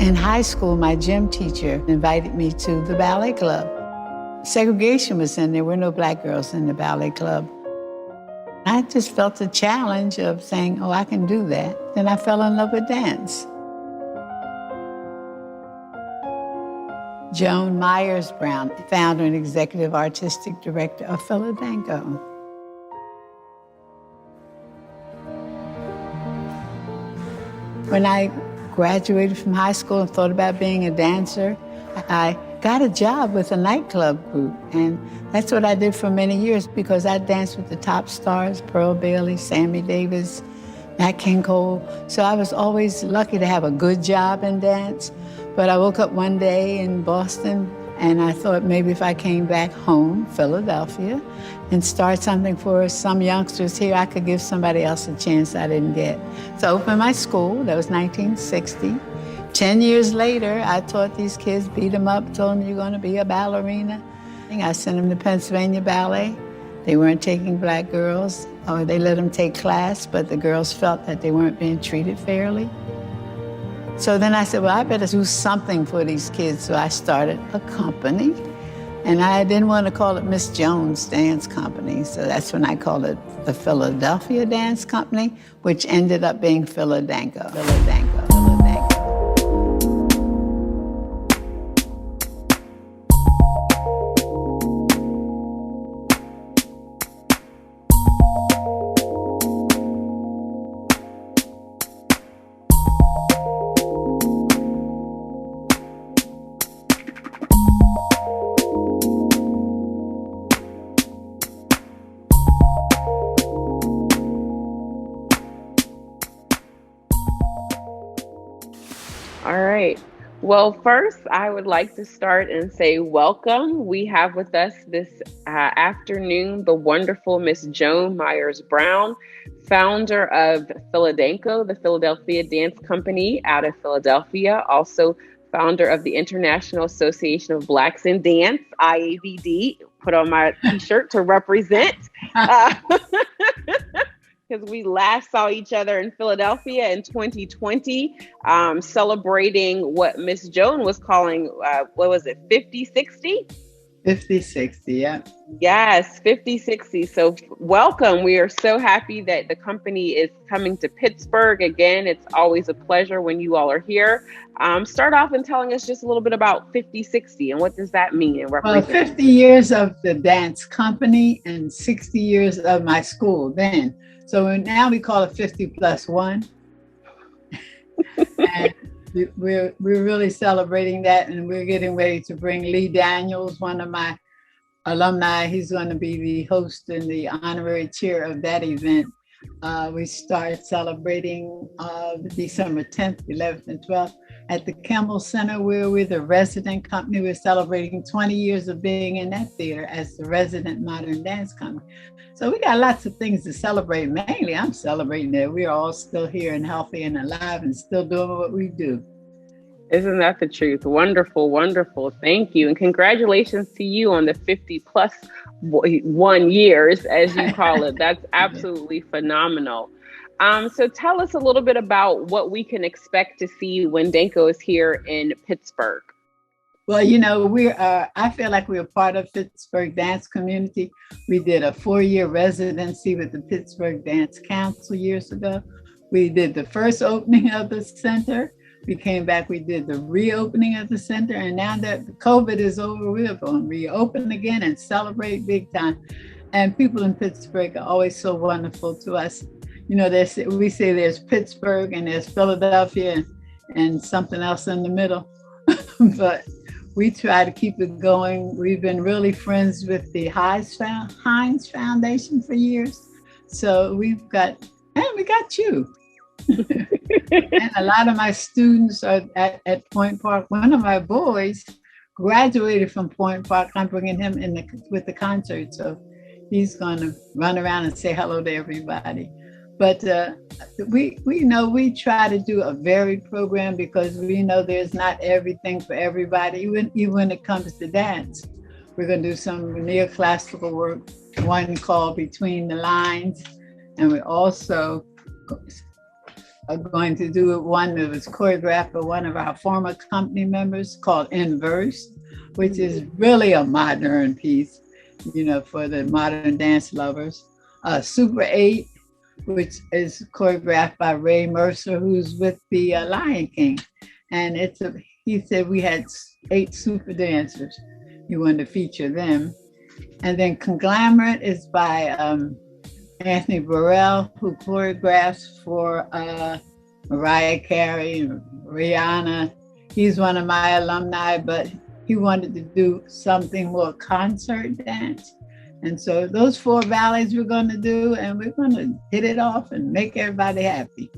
In high school, my gym teacher invited me to the ballet club. Segregation was in there were no black girls in the ballet club. I just felt the challenge of saying, oh, I can do that. Then I fell in love with dance. Joan Myers-Brown, founder and executive artistic director of Philadanco. When I graduated from high school and thought about being a dancer, I got a job with a nightclub group. And that's what I did for many years because I danced with the top stars, Pearl Bailey, Sammy Davis, Nat King Cole. So I was always lucky to have a good job in dance. But I woke up one day in Boston and I thought maybe if I came back home, Philadelphia, and start something for some youngsters here, I could give somebody else a chance I didn't get. So I opened my school, that was 1960. 10 years later, I taught these kids, beat them up, told them you're gonna be a ballerina. I sent them to Pennsylvania Ballet. They weren't taking black girls, or they let them take class, but the girls felt that they weren't being treated fairly. So then I said, well, I better do something for these kids. So I started a company. And I didn't want to call it Miss Jones Dance Company. So that's when I called it the Philadelphia Dance Company, which ended up being Philadanco. Philadanco. All right. Well, first, I would like to start and say welcome. We have with us this afternoon the wonderful Miss Joan Myers-Brown, founder of Philadanco, the Philadelphia Dance Company out of Philadelphia, also founder of the International Association of Blacks in Dance, IABD, put on my t-shirt to represent. Because we last saw each other in Philadelphia in 2020, celebrating what Miss Joan was calling, what was it, 50-60? 50-60, yeah. Yes, 50-60. So welcome. We are so happy that the company is coming to Pittsburgh. Again, it's always a pleasure when you all are here. Start off and telling us just a little bit about 50-60 and what does that mean? Well, 50 years of the dance company and 60 years of my school then. So now we call it 50+1. And we're really celebrating that, and we're getting ready to bring Lee Daniels, one of my alumni. He's going to be the host and the honorary chair of that event. We start celebrating December 10th, 11th, and 12th at the Kimmel Center, where we're the resident company. We're celebrating 20 years of being in that theater as the resident modern dance company. So we got lots of things to celebrate. Mainly, I'm celebrating that we're all still here and healthy and alive and still doing what we do. Isn't that the truth? Wonderful, wonderful. Thank you. And congratulations to you on the 50+1 years, as you call it. That's absolutely phenomenal. So tell us a little bit about what we can expect to see when Danco is here in Pittsburgh. Well, you know, I feel like we're part of Pittsburgh dance community. We did a 4-year residency with the Pittsburgh Dance Council years ago. We did the first opening of the center. We came back, we did the reopening of the center. And now that COVID is over, we're going to reopen again and celebrate big time. And people in Pittsburgh are always so wonderful to us. You know, we say there's Pittsburgh and there's Philadelphia and something else in the middle. But we try to keep it going. We've been really friends with the Heinz Foundation for years. So we got you. And a lot of my students are at Point Park. One of my boys graduated from Point Park. I'm bringing him with the concert. So he's going to run around and say hello to everybody. But we try to do a varied program because we know there's not everything for everybody, even when it comes to dance. We're going to do some neoclassical work, one called Between the Lines, and we're also are going to do one that was choreographed by one of our former company members called Inverse, which is really a modern piece, for the modern dance lovers. Super 8, which is choreographed by Ray Mercer, who's with the Lion King. And he said we had 8 super dancers. He wanted to feature them. And then Conglomerate is by Anthony Burrell, who choreographs for Mariah Carey and Rihanna. He's one of my alumni, but he wanted to do something more concert dance. And so those 4 ballets we're going to do, and we're going to hit it off and make everybody happy.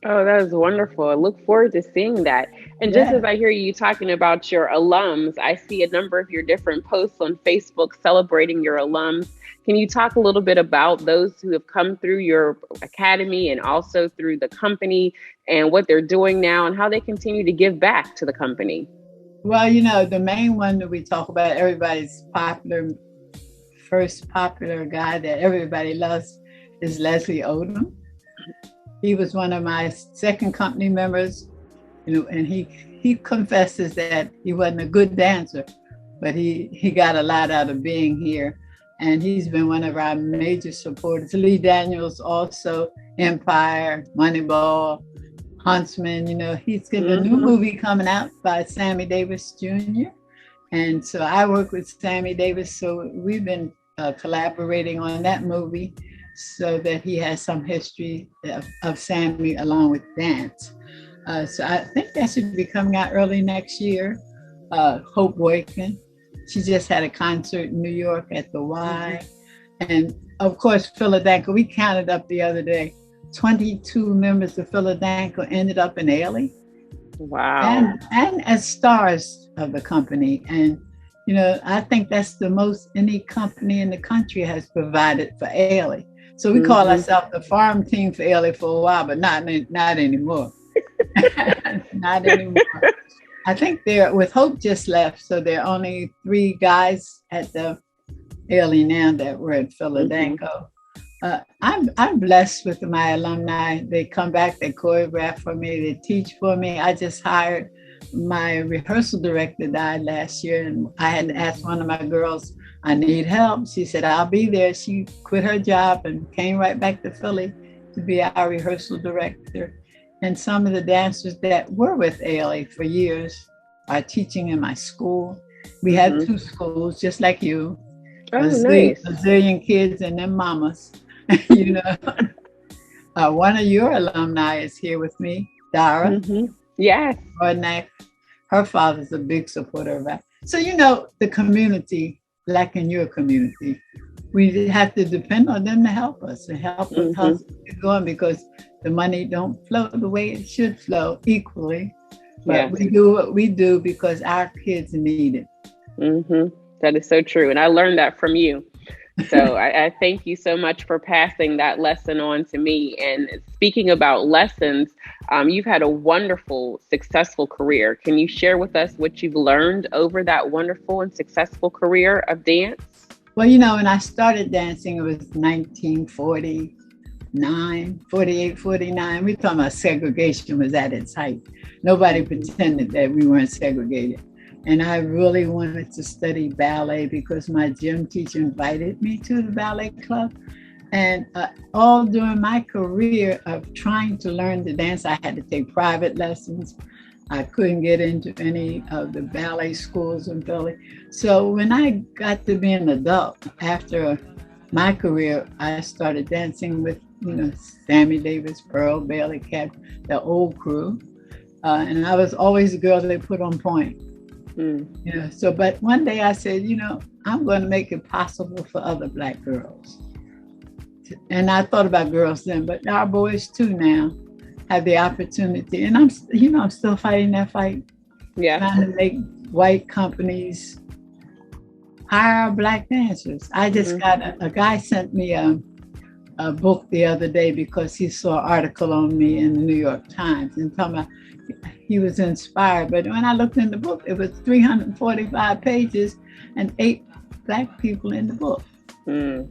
Oh, that is wonderful. I look forward to seeing that. And just as I hear you talking about your alums, I see a number of your different posts on Facebook celebrating your alums. Can you talk a little bit about those who have come through your academy and also through the company and what they're doing now and how they continue to give back to the company? Well, the main one that we talk about, everybody's first popular guy that everybody loves is Leslie Odom. He was one of my second company members, and he confesses that he wasn't a good dancer, but he got a lot out of being here. And he's been one of our major supporters. Lee Daniels also, Empire, Moneyball, Huntsman. He's got a new movie coming out by Sammy Davis Jr. And so I work with Sammy Davis. So we've been collaborating on that movie so that he has some history of Sammy along with dance. So I think that should be coming out early next year. Hope Boykin. She just had a concert in New York at the Y. And of course, Philadanco, we counted up the other day, 22 members of Philadanco ended up in Ailey. Wow. And as stars of the company. And, I think that's the most any company in the country has provided for Ailey. So we call ourselves the farm team for Ailey for a while, but not anymore. Not anymore. I think with Hope just left, so there are only 3 guys at the Ailey now that were at Philadanco. I'm blessed with my alumni. They come back, they choreograph for me, they teach for me. I just hired my rehearsal director died last year, and I had to ask one of my girls, I need help. She said, I'll be there. She quit her job and came right back to Philly to be our rehearsal director. And some of the dancers that were with Ailey for years are teaching in my school. We have 2 schools, just like you. Oh, nice. A zillion kids and their mamas. One of your alumni is here with me, Dara. Yes. Her father's a big supporter of that. So, the community, like in your community, we have to depend on them to help us and help us get going, because the money don't flow the way it should flow equally. But we do what we do because our kids need it. That is so true. And I learned that from you. So I thank you so much for passing that lesson on to me. And speaking about lessons, you've had a wonderful, successful career. Can you share with us what you've learned over that wonderful and successful career of dance? Well, when I started dancing, it was 1949, 48, 49. We're talking about segregation was at its height. Nobody pretended that we weren't segregated. And I really wanted to study ballet because my gym teacher invited me to the ballet club. And all during my career of trying to learn to dance, I had to take private lessons. I couldn't get into any of the ballet schools in Philly. So when I got to be an adult, after my career, I started dancing with, Sammy Davis, Pearl Bailey, Cat, the old crew. And I was always the girl they put on point. But one day I said, I'm going to make it possible for other Black girls. And I thought about girls then, but our boys too now have the opportunity. And I'm still fighting that fight. Yeah. Trying to make white companies hire Black dancers. I just got a guy sent me a book the other day because he saw an article on me in the New York Times and talking about he was inspired. But when I looked in the book, it was 345 pages and 8 Black people in the book. And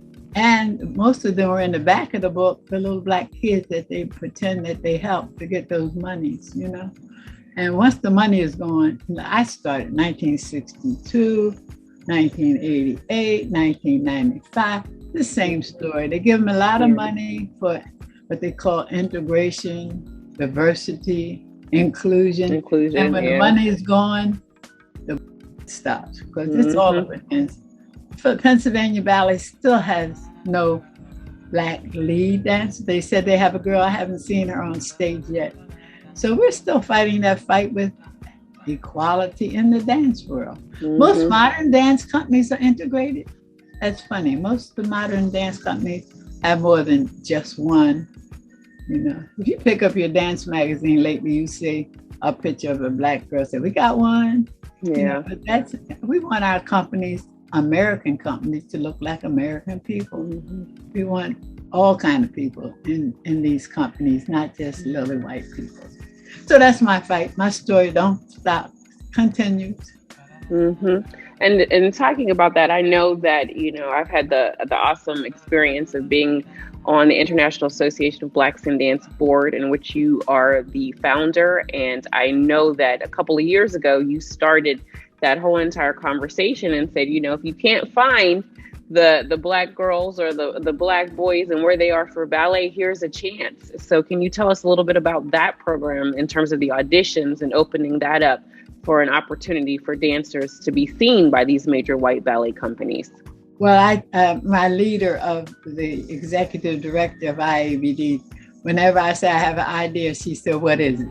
And most of them were in the back of the book, the little black kids that they pretend that they helped to get those monies, you know. And once the money is gone, I started 1962, 1988, 1995, the same story. They give them a lot of money for what they call integration, diversity, inclusion. And when the money is gone, the stops, because it's all over. Pennsylvania Ballet still has no black lead dancer. They said they have a girl. I haven't seen her on stage yet. So we're still fighting that fight with equality in the dance world. Most modern dance companies are integrated. That's funny. Most of the modern dance companies have more than just one. You know, if you pick up your dance magazine lately, you see a picture of a black girl. Say, we got one. Yeah. You know, but we want our companies, American companies, to look like American people. We want all kind of people in these companies, not just lily white people. So that's my fight. My story don't stop, continues. And talking about that, I know that, you know, I've had the awesome experience of being on the International Association of Blacks in Dance board, in which you are the founder. And I know that a couple of years ago, you started that whole entire conversation and said, you know, if you can't find the black girls or the black boys and where they are for ballet, here's a chance. So can you tell us a little bit about that program in terms of the auditions and opening that up for an opportunity for dancers to be seen by these major white ballet companies? Well, my leader of the executive director of IABD, whenever I say I have an idea, she said, what is it?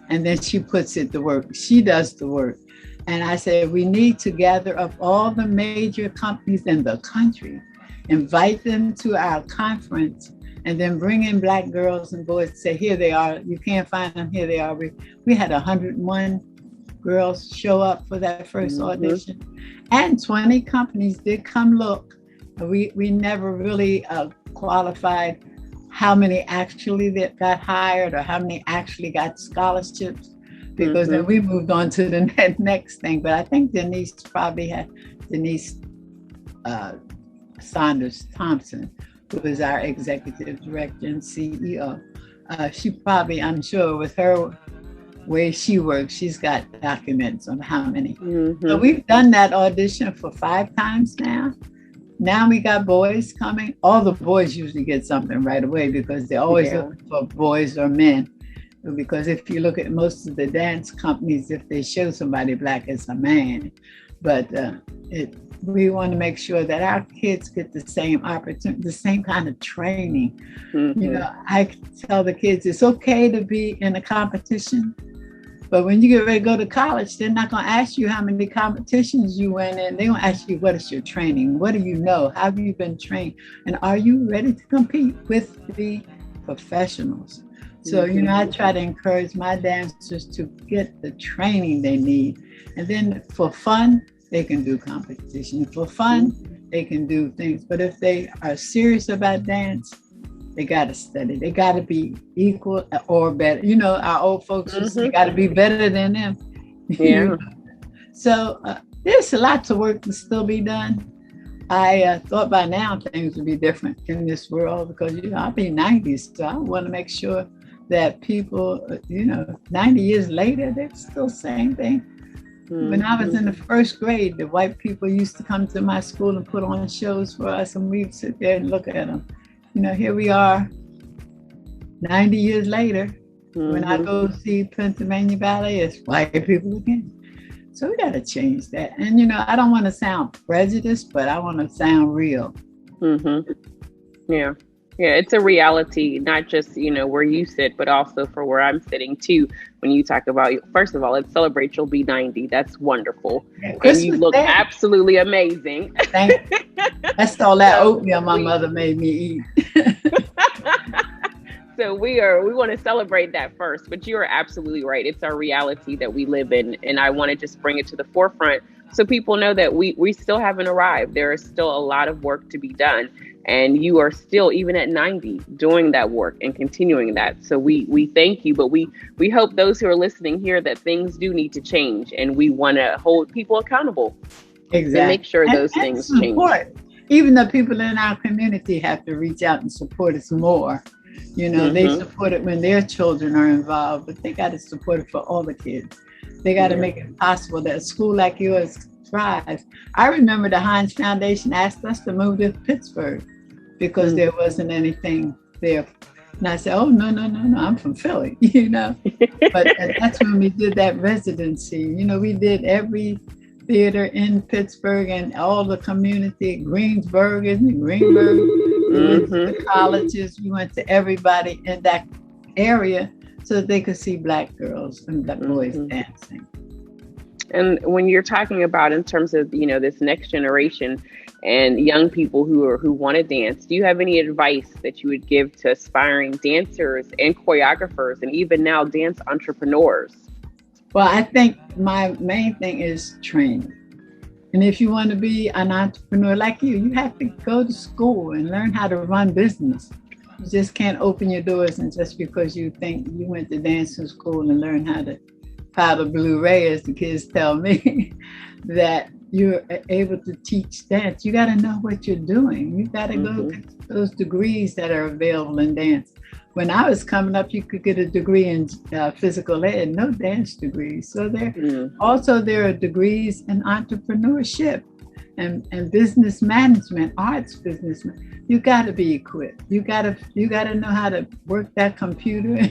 And then she puts it to work. She does the work. And I said, we need to gather up all the major companies in the country, invite them to our conference, and then bring in black girls and boys, say, here they are. You can't find them, here they are. We had 101 girls show up for that first audition. And 20 companies did come look. We never really qualified how many actually that got hired or how many actually got scholarships, because then we moved on to the next thing. But I think Denise Saunders Thompson, who is our executive director and CEO, she probably, I'm sure with her way she works, she's got documents on how many. So we've done that audition for 5 times now. Now we got boys coming. All the boys usually get something right away because they're always looking for boys or men. Because if you look at most of the dance companies, if they show somebody black, it's a man. But we want to make sure that our kids get the same opportunity, the same kind of training. You know, I tell the kids it's okay to be in a competition, but when you get ready to go to college, they're not going to ask you how many competitions you went in. They're going to ask you, what is your training? What do you know? How have you been trained? And are you ready to compete with the professionals? So, you know, I try to encourage my dancers to get the training they need. And then for fun, they can do competition. For fun, they can do things. But if they are serious about dance, they got to study. They got to be equal or better. You know, our old folks, they got to be better than them. Yeah. So there's a lot to work to still be done. I thought by now things would be different in this world because, you know, I'll be 90, so I want to make sure that people, you know, 90 years later, they're still saying things. When I was in the first grade, the white people used to come to my school and put on shows for us, and we'd sit there and look at them. You know, here we are, 90 years later. When I go see Pennsylvania Ballet, it's white people again. So we got to change that. And, you know, I don't want to sound prejudiced, but I want to sound real. Yeah. Yeah, it's a reality, not just, you know, where you sit, but also for where I'm sitting too. When you talk about, first of all, let's celebrate you'll be 90. That's wonderful. Yeah, and you look absolutely amazing. Thank you. That's all that oatmeal my mother made me eat. So we want to celebrate that first, but you are absolutely right. It's our reality that we live in. And I want to just bring it to the forefront so people know that we still haven't arrived. There is still a lot of work to be done. And you are still, even at 90, doing that work and continuing that. So we thank you, but we hope those who are listening hear that things do need to change, and we want to hold people accountable. Exactly. And make sure those things change. even the people in our community have to reach out and support us more. You know, they support it when their children are involved, but they got to support it for all the kids. They got to make it possible that a school like yours thrives. I remember the Heinz Foundation asked us to move to Pittsburgh because there wasn't anything there. And I said, oh, no, I'm from Philly, you know. But that's when we did that residency. You know, we did every theater in Pittsburgh and all the community, Greensburg and Greenburg. We went to the colleges. We went to everybody in that area so that they could see Black girls and Black boys dancing. And when you're talking about in terms of, you know, this next generation and young people who want to dance, do you have any advice that you would give to aspiring dancers and choreographers and even now dance entrepreneurs? Well, I think my main thing is training. And if you want to be an entrepreneur like you have to go to school and learn how to run business. You just can't open your doors and just because you think you went to dancing school and learn how to powder Blu-ray, as the kids tell me, that you're able to teach dance. You got to know what you're doing. You got to go get those degrees that are available in dance. When I was coming up, you could get a degree in physical ed, no dance degrees. So there are degrees in entrepreneurship and business management, arts business. You got to be equipped. You got to know how to work that computer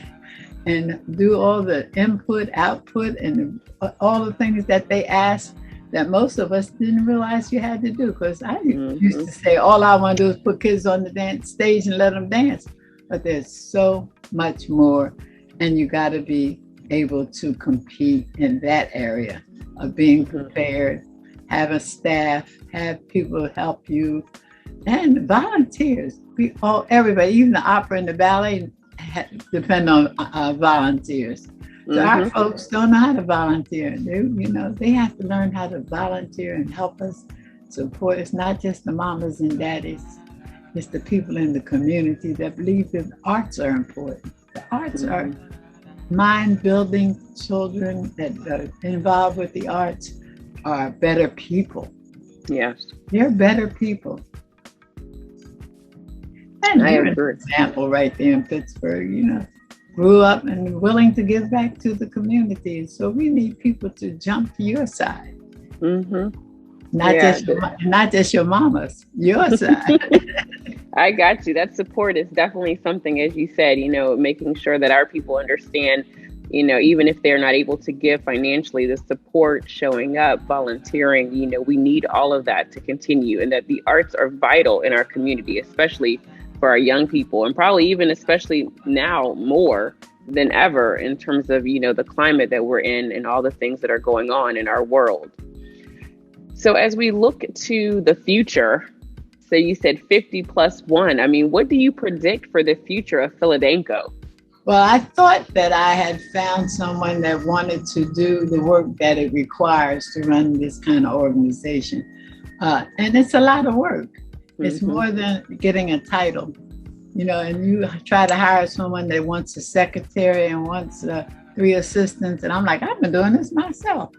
and do all the input, output, and all the things that they ask that most of us didn't realize you had to do. Because I used to say, all I want to do is put kids on the dance stage and let them dance. But there's so much more, and you got to be able to compete in that area of being prepared, have a staff, have people help you, and volunteers. Everybody, even the opera and the ballet, depend on volunteers. So our folks don't know how to volunteer. They have to learn how to volunteer and help us support. It's not just the mamas and daddies. It's the people in the community that believe that arts are important. The arts are mind-building. Children that are involved with the arts are better people. Yes. They're better people. And you're an example right there in Pittsburgh, grew up and willing to give back to the community. So we need people to jump to your side. Not just your mama's, your side. I got you. That support is definitely something, as you said, making sure that our people understand, even if they're not able to give financially, the support, showing up, volunteering, we need all of that to continue, and that the arts are vital in our community, especially for our young people, and probably even especially now more than ever in terms of, the climate that we're in and all the things that are going on in our world. So as we look to the future, so you said 50+1, I mean, what do you predict for the future of Philadanco? Well, I thought that I had found someone that wanted to do the work that it requires to run this kind of organization. And it's a lot of work. It's more than getting a title, and you try to hire someone that wants a secretary and wants 3 assistants. And I'm like, I've been doing this myself.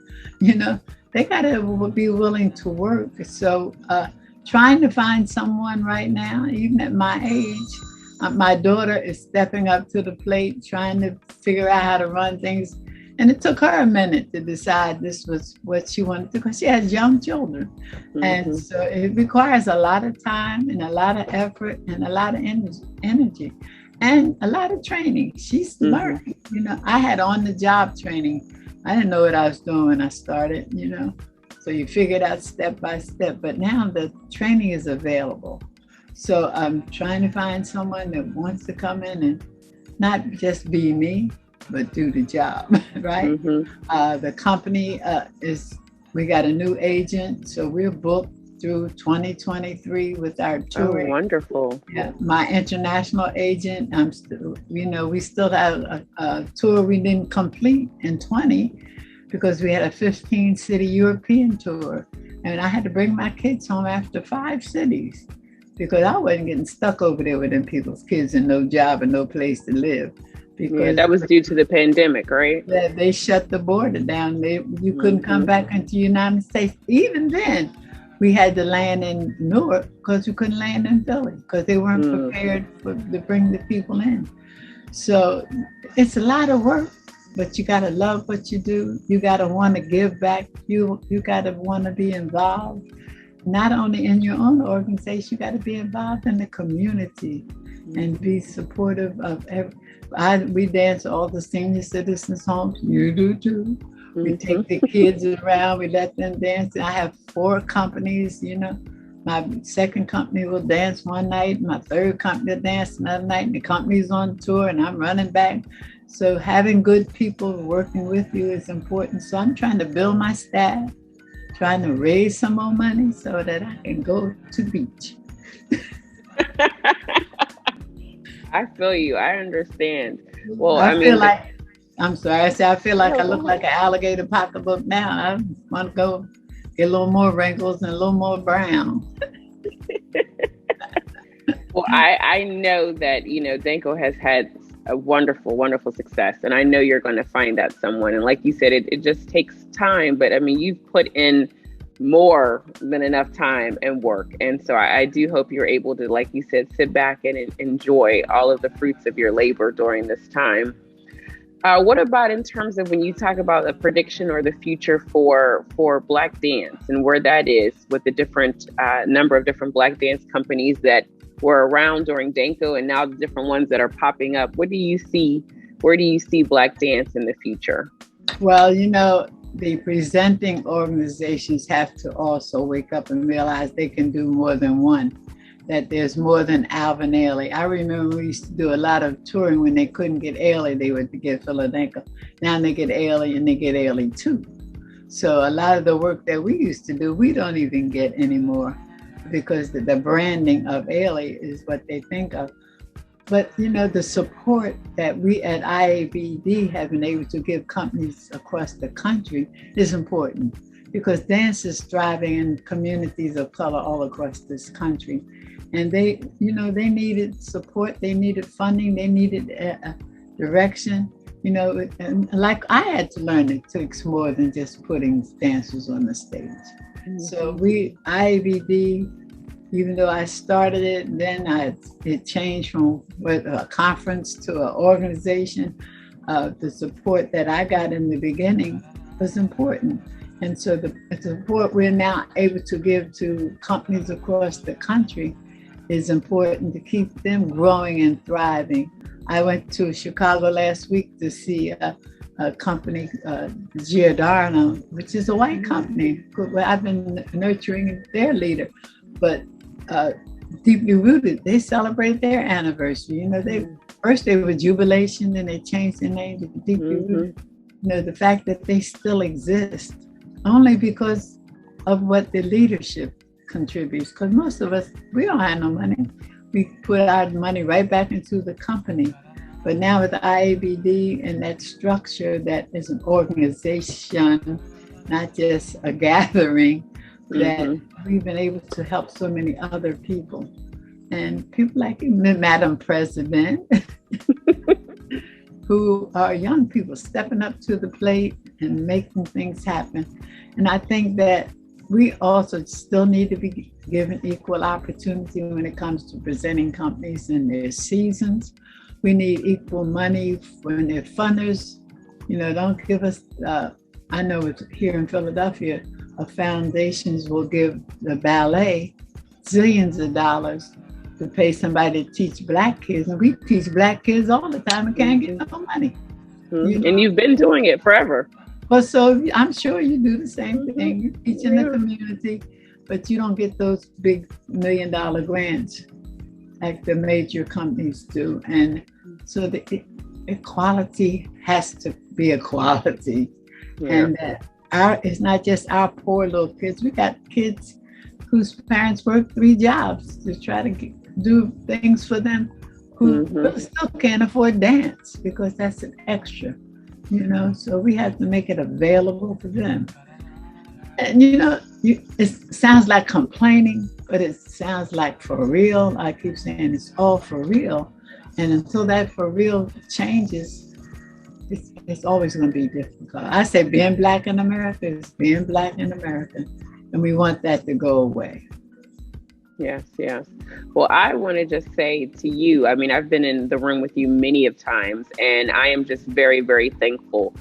They got to be willing to work. So trying to find someone right now, even at my age, my daughter is stepping up to the plate, trying to figure out how to run things. And it took her a minute to decide this was what she wanted to do, because she has young children. And so it requires a lot of time and a lot of effort and a lot of energy and a lot of training. She's learning. I had on-the-job training. I didn't know what I was doing when I started, So you figure it out step by step. But now the training is available. So I'm trying to find someone that wants to come in and not just be me, but do the job, right? The company we got a new agent, so we're booked through 2023 with our tour. Oh, wonderful. Yeah, my international agent, I'm still, we still have a tour we didn't complete in 20 because we had a 15-city European tour. And I had to bring my kids home after 5 cities because I wasn't getting stuck over there with them people's kids and no job and no place to live. Because that was due to the pandemic, right? Yeah, they shut the border down. You couldn't come back into the United States. Even then, we had to land in Newark because we couldn't land in Philly because they weren't prepared to bring the people in. So it's a lot of work, but you got to love what you do. You got to want to give back. You got to want to be involved, not only in your own organization, you got to be involved in the community and be supportive of we dance all the senior citizens homes. You do too. We take the kids around, we let them dance. I have 4 companies, My second company will dance one night, my third company will dance another night, and the company's on tour and I'm running back. So having good people working with you is important. So I'm trying to build my staff, trying to raise some more money so that I can go to the beach. I feel you. I understand. Well, I feel like I look like an alligator pocketbook now. I want to go get a little more wrinkles and a little more brown. Well, I know that, Danco has had a wonderful, wonderful success. And I know you're going to find that someone. And like you said, it just takes time. But I mean, you've put in more than enough time and work. And so I do hope you're able to, like you said, sit back and enjoy all of the fruits of your labor during this time. What about in terms of when you talk about a prediction or the future for Black dance and where that is with the different number of different Black dance companies that were around during Danco and now the different ones that are popping up? What do you see? Where do you see Black dance in the future? Well, the presenting organizations have to also wake up and realize they can do more than one, that there's more than Alvin Ailey. I remember we used to do a lot of touring when they couldn't get Ailey, they would get Philadanco. Now they get Ailey and they get Ailey too. So a lot of the work that we used to do, we don't even get anymore because the branding of Ailey is what they think of. But, the support that we at IABD have been able to give companies across the country is important because dance is thriving in communities of color all across this country. And they needed support, they needed funding, they needed direction, and like I had to learn it takes more than just putting dancers on the stage. Mm-hmm. So IABD, even though I started it, then it changed from a conference to an organization. The support that I got in the beginning was important. And so the support we're now able to give to companies across the country is important to keep them growing and thriving. I went to Chicago last week to see a company, Giordano, which is a white company. I've been nurturing their leader, but deeply rooted. They celebrate their anniversary. They were Jubilation, and they changed their name to Deeply Rooted. The fact that they still exist only because of what the leadership contributes. Because most of us, we don't have no money. We put our money right back into the company. But now with the IABD and that structure that is an organization, not just a gathering, that we've been able to help so many other people. And people like Madam President, who are young people stepping up to the plate and making things happen. And I think that we also still need to be given equal opportunity when it comes to presenting companies in their seasons. We need equal money when their funders, don't give us, I know here in Philadelphia, foundations will give the ballet zillions of dollars to pay somebody to teach Black kids. And we teach Black kids all the time and can't get no money. And you've been doing it forever. Well, so I'm sure you do the same thing. You teach in the community, but you don't get those big $1 million grants like the major companies do. And so the equality has to be equality. Yeah. And it's not just our poor little kids. We got kids whose parents work 3 jobs to try to do things for them who still can't afford dance because that's an extra, so we have to make it available for them. And it sounds like complaining, but it sounds like for real. I keep saying it's all for real. And until that for real changes, it's always going to be difficult. I say being Black in America is being Black in America. And we want that to go away. Yes, yes. Well, I want to just say to you, I mean, I've been in the room with you many of times, and I am just very, very thankful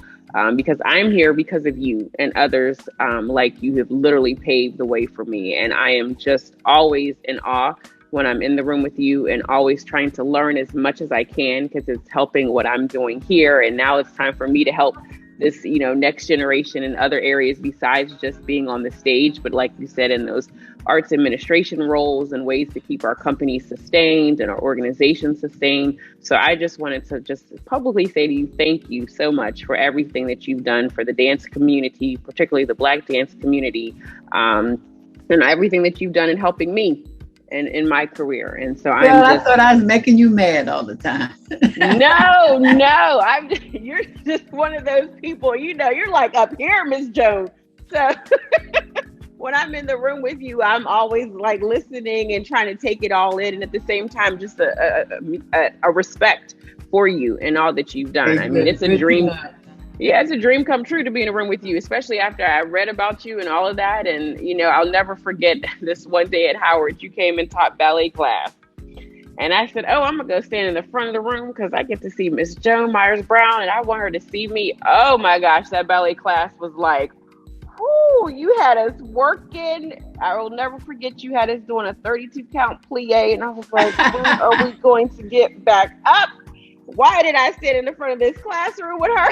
because I'm here because of you and others like you have literally paved the way for me. And I am just always in awe when I'm in the room with you and always trying to learn as much as I can because it's helping what I'm doing here. And now it's time for me to help this, next generation in other areas besides just being on the stage. But like you said, in those arts administration roles and ways to keep our companies sustained and our organizations sustained. So I just wanted to just publicly say to you, thank you so much for everything that you've done for the dance community, particularly the Black dance community, and everything that you've done in helping me in my career. And so I thought I was making you mad all the time. No, you're just one of those people, you're like up here, Miss Joan. So when I'm in the room with you, I'm always like listening and trying to take it all in. And at the same time, just a respect for you and all that you've done. I mean, it's a dream. Yeah, it's a dream come true to be in a room with you, especially after I read about you and all of that. And, I'll never forget this one day at Howard, you came and taught ballet class. And I said, I'm going to go stand in the front of the room because I get to see Miss Joan Myers-Brown and I want her to see me. Oh my gosh, that ballet class was like, whoo, you had us working. I will never forget you had us doing a 32 count plie. And I was like, when are we going to get back up? Why did I sit in the front of this classroom with her?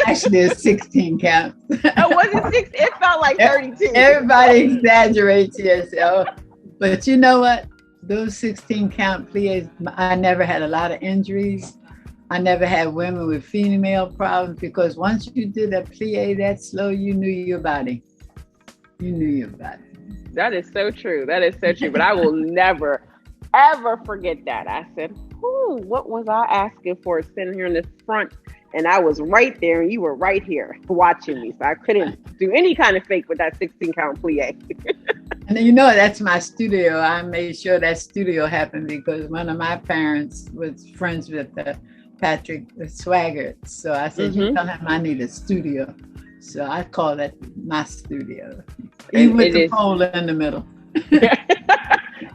Actually, it's 16 count. Oh, was it 6? It felt like 32. Everybody exaggerates yourself. But you know what? Those 16 count plies, I never had a lot of injuries. I never had women with female problems because once you did a plie that slow, you knew your body. You knew your body. That is so true. That is so true. But I will never, ever forget that. I said, what was I asking for sitting here in the front? And I was right there and you were right here watching me. So I couldn't do any kind of fake with that 16 count plie. And that's my studio. I made sure that studio happened because one of my parents was friends with Patrick Swaggart. So I said, you tell him I need a studio. So I call that my studio. Even with the pole in the middle.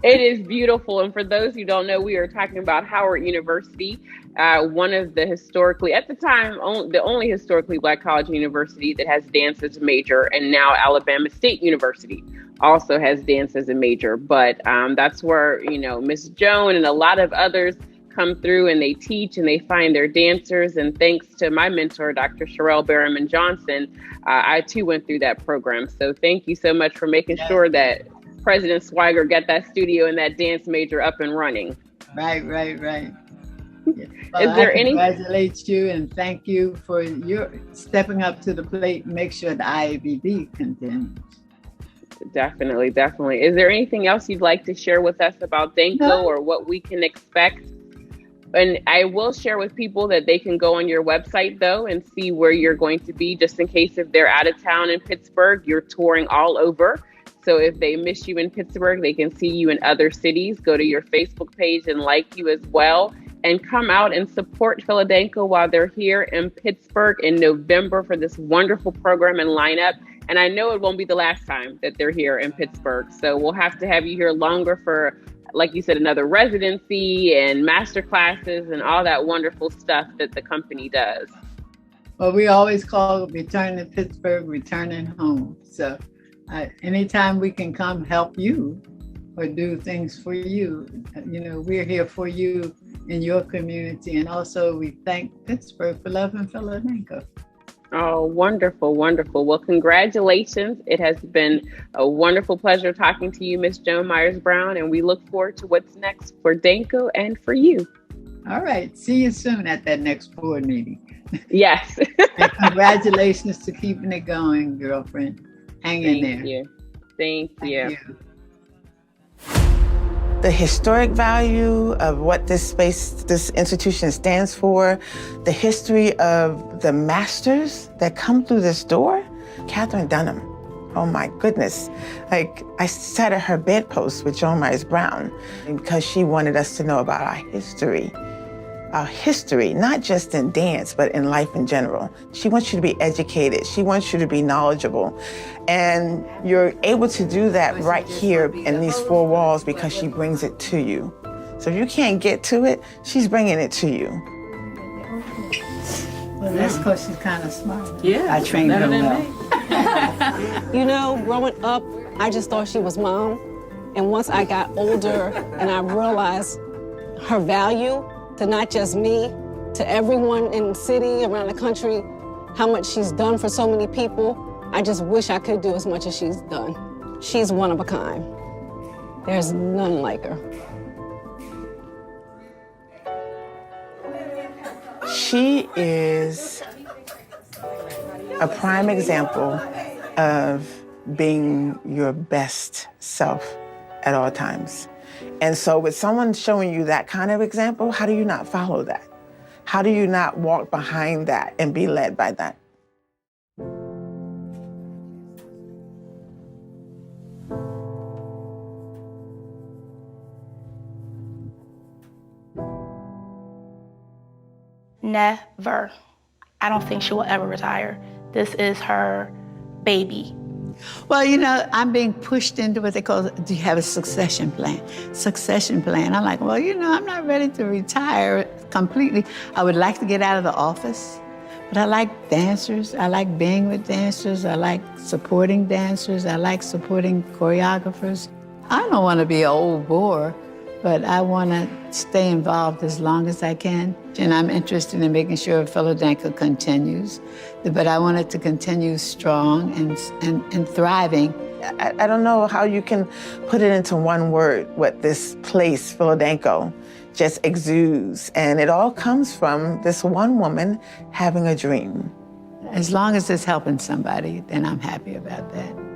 It is beautiful. And for those who don't know, we are talking about Howard University, one of the historically, at the time, the only historically Black college university that has dance as a major. And now Alabama State University also has dance as a major. But that's where, Miss Joan and a lot of others come through and they teach and they find their dancers. And thanks to my mentor, Dr. Sherelle Berriman Johnson, I too went through that program. So thank you so much for making sure that President Swigert got that studio and that dance major up and running. Right. Yeah. Well, Is there I congratulate you and thank you for your stepping up to the plate and make sure the IABD continues. Definitely. Is there anything else you'd like to share with us about Danco or what we can expect? And I will share with people that they can go on your website, though, and see where you're going to be, just in case if they're out of town in Pittsburgh, you're touring all over. So if they miss you in Pittsburgh, they can see you in other cities. Go to your Facebook page and like you as well. And come out and support Philadanco while they're here in Pittsburgh in November for this wonderful program and lineup. And I know it won't be the last time that they're here in Pittsburgh. So we'll have to have you here longer for, like you said, another residency and master classes and all that wonderful stuff that the company does. Well, we always call returning to Pittsburgh, returning home. So anytime we can come help you or do things for you, we're here for you in your community. And also we thank Pittsburgh for loving Philadanco. Oh, wonderful. Well, congratulations. It has been a wonderful pleasure talking to you, Miss Joan Myers-Brown, and we look forward to what's next for Danco and for you. All right. See you soon at that next board meeting. Yes. And congratulations to keeping it going, girlfriend. Hang in there. Thank you. The historic value of what this institution stands for, the history of the masters that come through this door. Catherine Dunham, oh my goodness. I sat at her bedpost with Joan Myers-Brown because she wanted us to know about our history. our history, not just in dance, but in life in general. She wants you to be educated. She wants you to be knowledgeable. And you're able to do that right here in these four walls because she brings it to you. So if you can't get to it, she's bringing it to you. Well, that's because she's kind of smart. Yeah, I trained her well. You know, growing up, I just thought she was mom. And once I got older and I realized her value to not just me, to everyone in the city, around the country, how much she's done for so many people, I just wish I could do as much as she's done. She's one of a kind. There's none like her. She is a prime example of being your best self at all times. And so with someone showing you that kind of example, how do you not follow that? How do you not walk behind that and be led by that? Never. I don't think she will ever retire. This is her baby. Well, you know, I'm being pushed into what they call, do you have a succession plan? Succession plan. I'm like, well, you know, I'm not ready to retire completely. I would like to get out of the office, but I like dancers. I like being with dancers. I like supporting dancers. I like supporting choreographers. I don't want to be an old bore, but I want to stay involved as long as I can. And I'm interested in making sure Philadanco continues, but I want it to continue strong and thriving. I don't know how you can put it into one word, what this place, Philadanco, just exudes. And it all comes from this one woman having a dream. As long as it's helping somebody, then I'm happy about that.